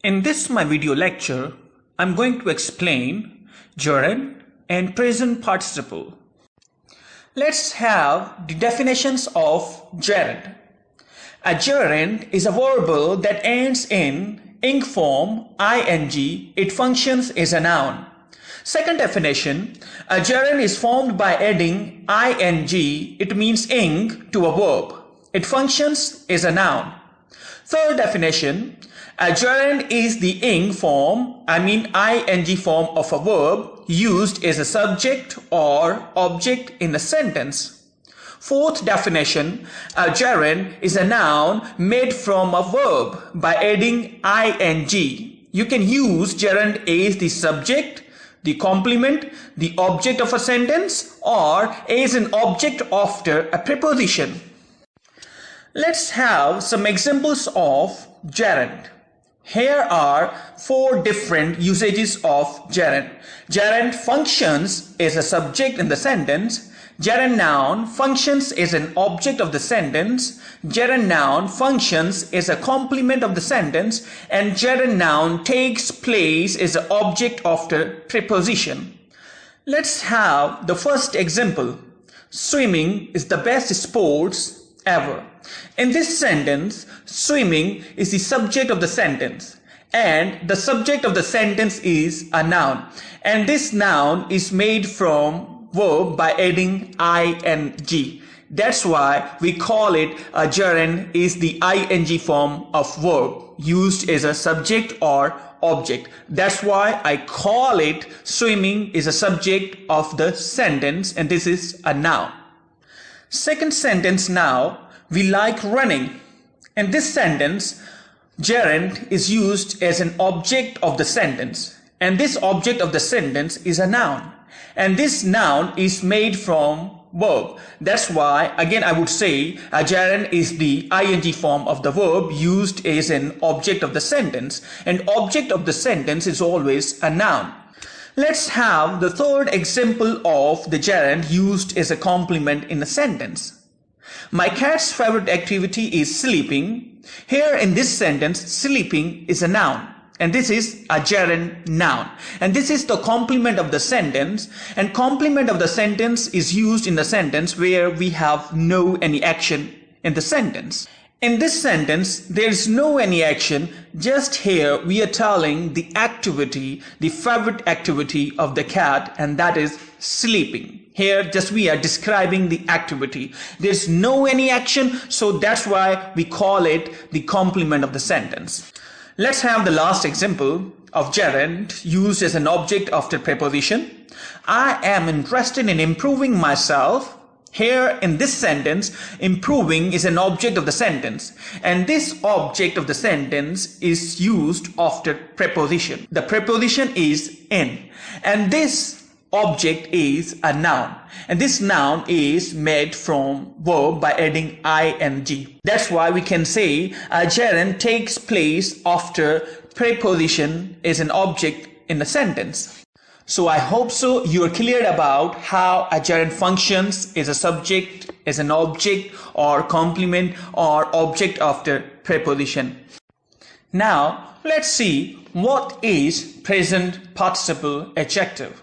In this my video lecture, I'm going to explain gerund and present participle. Let's have the definitions of gerund. A gerund is a verbal that ends in ing form, ing. It functions as a noun. Second definition, a gerund is formed by adding ing. It means ing to a verb. It functions as a noun. Third definition, a gerund is the ing form, ing form of a verb used as a subject or object in a sentence. Fourth definition, a gerund is a noun made from a verb by adding ing. You can use gerund as the subject, the complement, the object of a sentence, or as an object after a preposition. Let's have some examples of gerund. Here are 4 different usages of gerund. Gerund functions as a subject in the sentence. Gerund noun functions as an object of the sentence. Gerund noun functions as a complement of the sentence. And gerund noun takes place as an object after preposition. Let's have the first example. Swimming is the best sports ever. In this sentence, swimming is the subject of the sentence, and the subject of the sentence is a noun, and this noun is made from verb by adding ing. That's why we call it a gerund is the ing form of verb used as a subject or object. That's why I call it swimming is a subject of the sentence, and this is a noun. Second sentence now, we like running. In this sentence, gerund is used as an object of the sentence, and this object of the sentence is a noun, and this noun is made from verb. That's why again I would say a gerund is the ing form of the verb used as an object of the sentence, and object of the sentence is always a noun. Let's have the third example of the gerund used as a complement in a sentence. My cat's favorite activity is sleeping. Here in this sentence, sleeping is a noun, and this is a gerund noun, and this is the complement of the sentence, and complement of the sentence is used in the sentence where we have no any action in the sentence. In this sentence, there is no any action. Just here we are telling the activity, the favorite activity of the cat, and that is sleeping. Here just we are describing the activity. There's no any action, so that's why we call it the complement of the sentence. Let's have the last example of gerund used as an object after preposition. I am interested in improving myself. Here in this sentence, improving is an object of the sentence, and this object of the sentence is used after preposition. The preposition is in, and this object is a noun, and this noun is made from verb by adding ing. That's why we can say a gerund takes place after preposition as an object in a sentence. So I hope so you are clear about how a gerund functions as a subject, as an object, or complement, or object after preposition. Now let's see what is present participle adjective.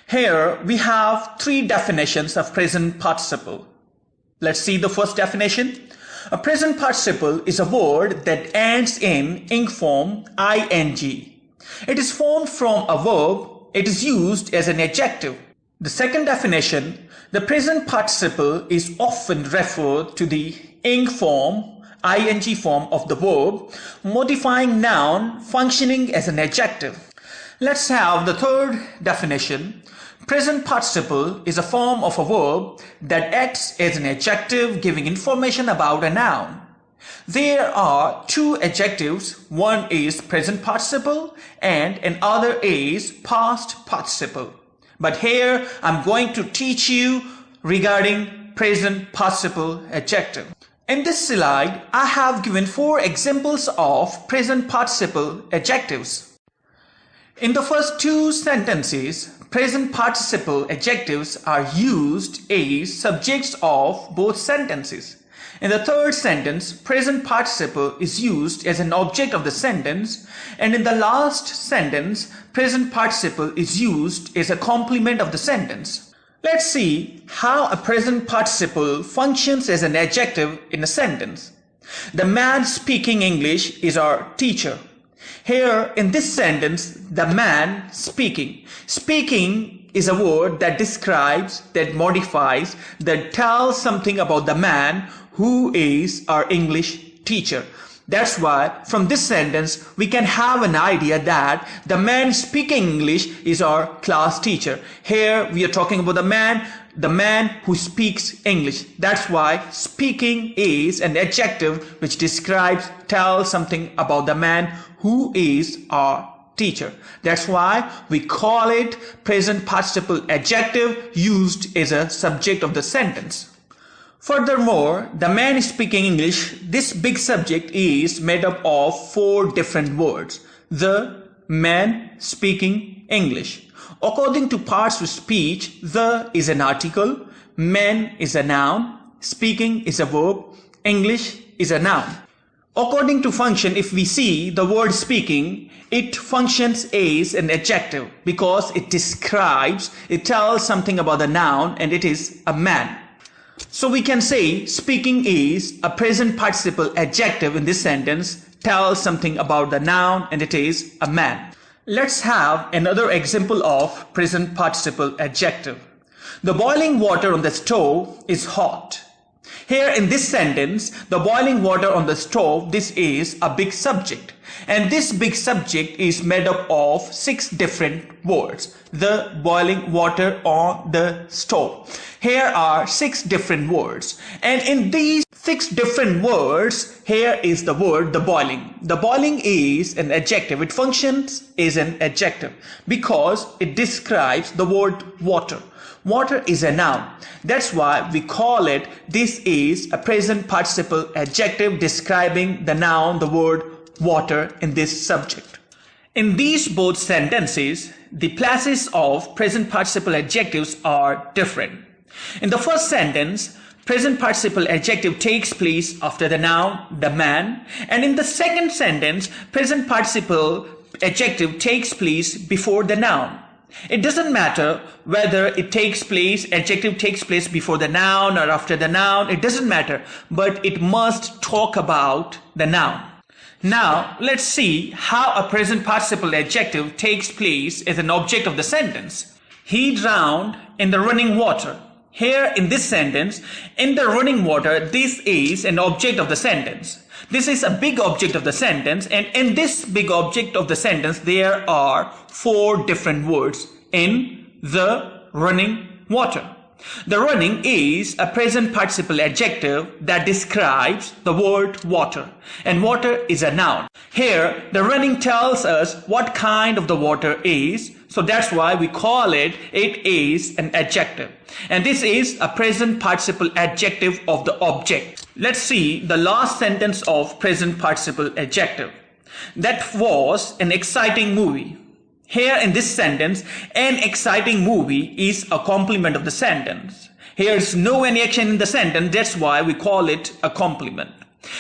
Here we have 3 definitions of present participle. Let's see the first definition. A present participle is a word that ends in ing form, ing. It is formed from a verb. It is used as an adjective. The second definition, the present participle is often referred to the ing form, ing form of the verb, modifying noun functioning as an adjective. Let's have the third definition. Present participle is a form of a verb that acts as an adjective giving information about a noun. There are 2 adjectives. One is present participle and another is past participle. But here I'm going to teach you regarding present participle adjective. In this slide, I have given 4 examples of present participle adjectives. In the first 2 sentences, present participle adjectives are used as subjects of both sentences. In the third sentence, present participle is used as an object of the sentence, and in the last sentence, present participle is used as a complement of the sentence. Let's see how a present participle functions as an adjective in a sentence. The man speaking English is our teacher. Here in this sentence, the man speaking. Speaking is a word that describes, that modifies, that tells something about the man who is our English teacher. That's why from this sentence we can have an idea that the man speaking English is our class teacher. Here we are talking about the man who speaks English. That's why speaking is an adjective which describes, tells something about the man who is our teacher. That's why we call it present participle adjective used as a subject of the sentence. Furthermore, the man speaking English, this big subject is made up of 4 different words. The man speaking English. According to parts of speech, the is an article, man is a noun, speaking is a verb, English is a noun. According to function, if we see the word speaking, it functions as an adjective because it describes, it tells something about the noun, and it is a man. So we can say speaking is a present participle adjective in this sentence, tells something about the noun, and it is a man. Let's have another example of present participle adjective. The boiling water on the stove is hot. Here in this sentence, the boiling water on the stove, this is a big subject. And this big subject is made up of 6 different words. The boiling water on the stove. Here are 6 different words. And in these 6 different words, here is the word the boiling. The boiling is an adjective. It functions as an adjective because it describes the word water. Water is a noun. That's why we call it, this is a present participle adjective describing the noun, the word water in this subject. In these both sentences, the places of present participle adjectives are different. In the first sentence, present participle adjective takes place after the noun, the man, and in the second sentence, present participle adjective takes place before the noun. It doesn't matter whether it takes place, adjective takes place before the noun or after the noun, it doesn't matter, but it must talk about the noun. Now, let's see how a present participle adjective takes place as an object of the sentence. He drowned in the running water. Here in this sentence, in the running water, this is an object of the sentence. This is a big object of the sentence, and in this big object of the sentence, there are 4 different words. In the running water. The running is a present participle adjective that describes the word water, and water is a noun. Here, the running tells us what kind of the water is, so that's why we call it is an adjective. And this is a present participle adjective of the object. Let's see the last sentence of present participle adjective. That was an exciting movie. Here in this sentence, an exciting movie is a complement of the sentence. Here is no any action in the sentence, that's why we call it a complement.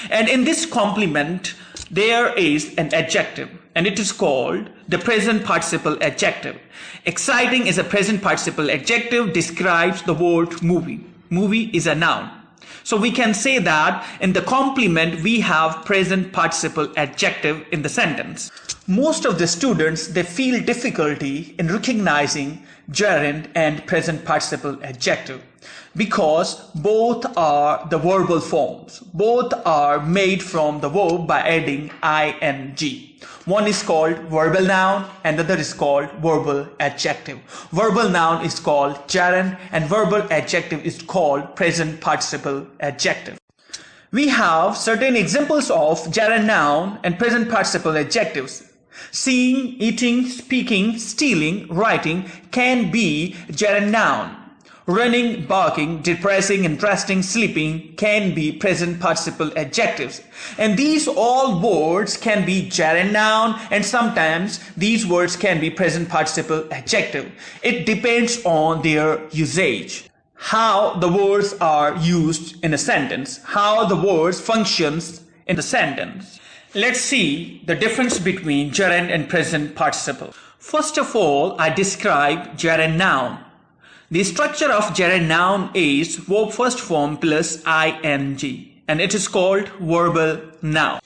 And in this complement, there is an adjective, and it is called the present participle adjective. Exciting is a present participle adjective, describes the word movie. Movie is a noun. So we can say that in the complement, we have present participle adjective in the sentence. Most of the students, they feel difficulty in recognizing gerund and present participle adjective because both are the verbal forms. Both are made from the verb by adding ing. One is called verbal noun and the other is called verbal adjective. Verbal noun is called gerund and verbal adjective is called present participle adjective. We have certain examples of gerund noun and present participle adjectives. Seeing, eating, speaking, stealing, writing can be gerund noun. Running, barking, depressing, interesting, sleeping can be present participle adjectives. And these all words can be gerund noun and sometimes these words can be present participle adjective. It depends on their usage. how the words are used in a sentence, how the words functions in the sentence. Let's see the difference between gerund and present participle. First of all, I describe gerund noun. The structure of gerund noun is verb first form plus ing, and it is called verbal noun.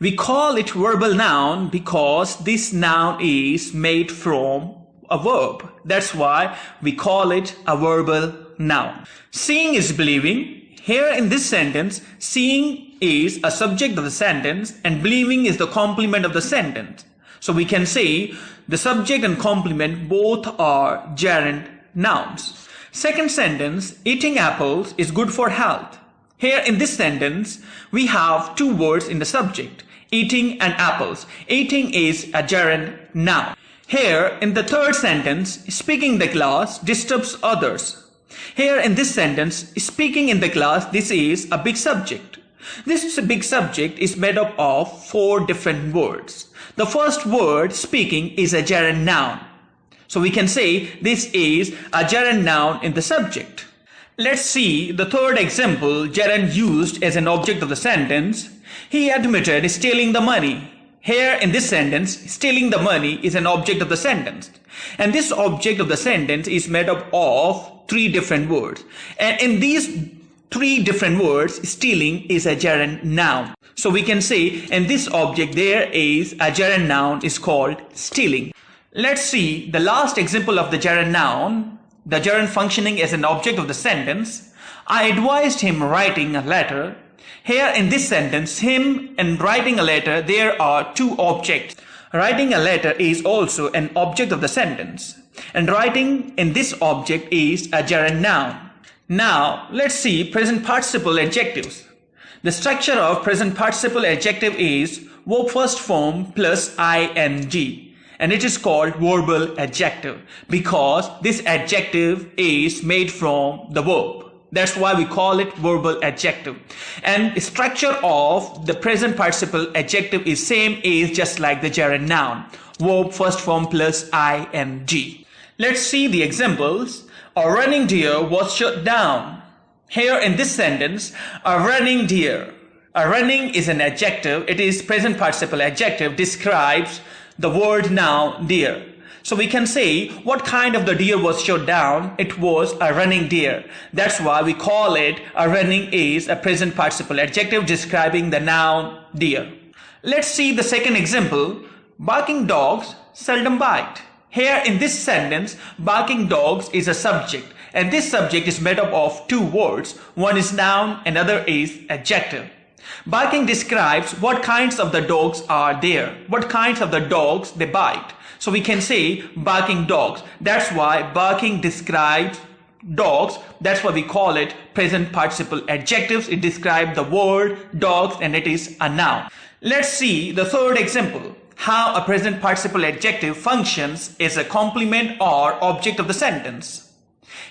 We call it verbal noun because this noun is made from a verb. That's why we call it a verbal noun. Seeing is believing. Here in this sentence, seeing is a subject of the sentence and believing is the complement of the sentence. So we can say the subject and complement both are gerund nouns. Second sentence, eating apples is good for health. Here in this sentence, we have two words in the subject, eating and apples. Eating is a gerund noun. Here in the third sentence, speaking in the class disturbs others. Here in this sentence, speaking in the class, this is a big subject. This big subject is made up of 4 different words. The first word, speaking, is a gerund noun. So we can say this is a gerund noun in the subject. Let's see the third example, gerund used as an object of the sentence. He admitted stealing the money. Here in this sentence, stealing the money is an object of the sentence. And this object of the sentence is made up of 3 different words. And in these 3 different words, stealing is a gerund noun. So we can say in this object there is a gerund noun is called stealing. Let's see the last example of the gerund noun, the gerund functioning as an object of the sentence. I advised him writing a letter. Here in this sentence, him and writing a letter, there are 2 objects. Writing a letter is also an object of the sentence. And writing in this object is a gerund noun. Now, let's see present participle adjectives. The structure of present participle adjective is verb first form plus ing. And it is called verbal adjective because this adjective is made from the verb. That's why we call it verbal adjective. And the structure of the present participle adjective is same as just like the gerund noun. Verb first form plus ing. Let's see the examples. A running deer was shot down. Here in this sentence, a running deer. A running is an adjective. It is present participle adjective, describes the word noun deer. So we can say what kind of the deer was shot down. It was a running deer. That's why we call it a running is a present participle adjective describing the noun deer. Let's see the second example. Barking dogs seldom bite. Here in this sentence, barking dogs is a subject. And this subject is made up of 2 words. One is noun, another is adjective. Barking describes what kinds of the dogs are there. What kinds of the dogs they bite. So we can say barking dogs. That's why barking describes dogs. That's why we call it present participle adjectives. It describes the word dogs and it is a noun. Let's see the third example. How a present participle adjective functions as a complement or object of the sentence.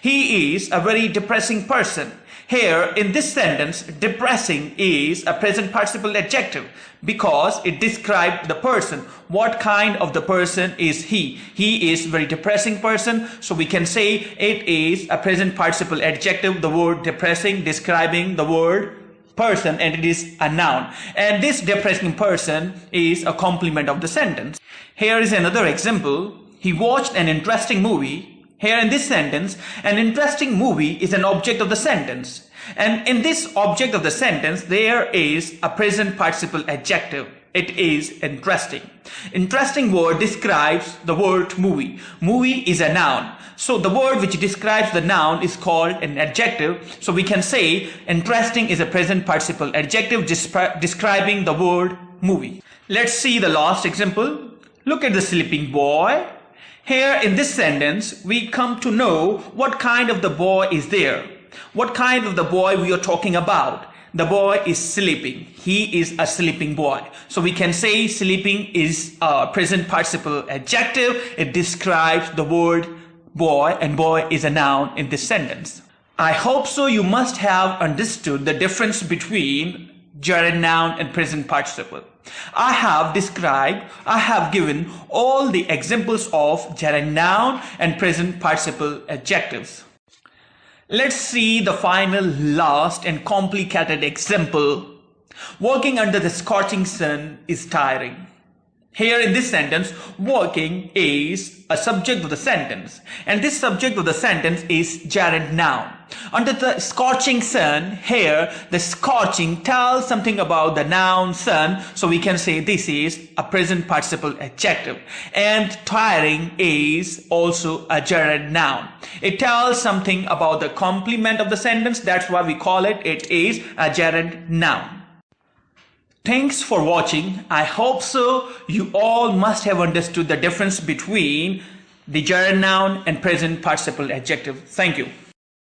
He is a very depressing person. Here in this sentence, depressing is a present participle adjective because it describes the person. What kind of the person is he? He is a very depressing person. So we can say it is a present participle adjective, the word depressing describing the word person, and it is a noun. And this depressing person is a complement of the sentence. Here is another example. He watched an interesting movie. Here in this sentence, an interesting movie is an object of the sentence. And in this object of the sentence, there is a present participle adjective. It is interesting. Interesting word describes the word movie. Movie is a noun. So the word which describes the noun is called an adjective. So we can say interesting is a present participle adjective describing the word movie. Let's see the last example. Look at the sleeping boy. Here in this sentence, we come to know what kind of the boy is there. What kind of the boy we are talking about. The boy is sleeping. He is a sleeping boy. So we can say sleeping is a present participle adjective. It describes the word boy, and boy is a noun in this sentence. I hope so you must have understood the difference between gerund noun and present participle. I have given all the examples of gerund noun and present participle adjectives. Let's see the final, last and complicated example. Working under the scorching sun is tiring. Here in this sentence, working is a subject of the sentence, and this subject of the sentence is gerund noun. Under the scorching sun, here the scorching tells something about the noun sun, so we can say this is a present participle adjective. And tiring is also a gerund noun. It tells something about the complement of the sentence, that's why we call it is a gerund noun. Thanks for watching. I hope so. You all must have understood the difference between the gerund noun and present participle adjective. Thank you.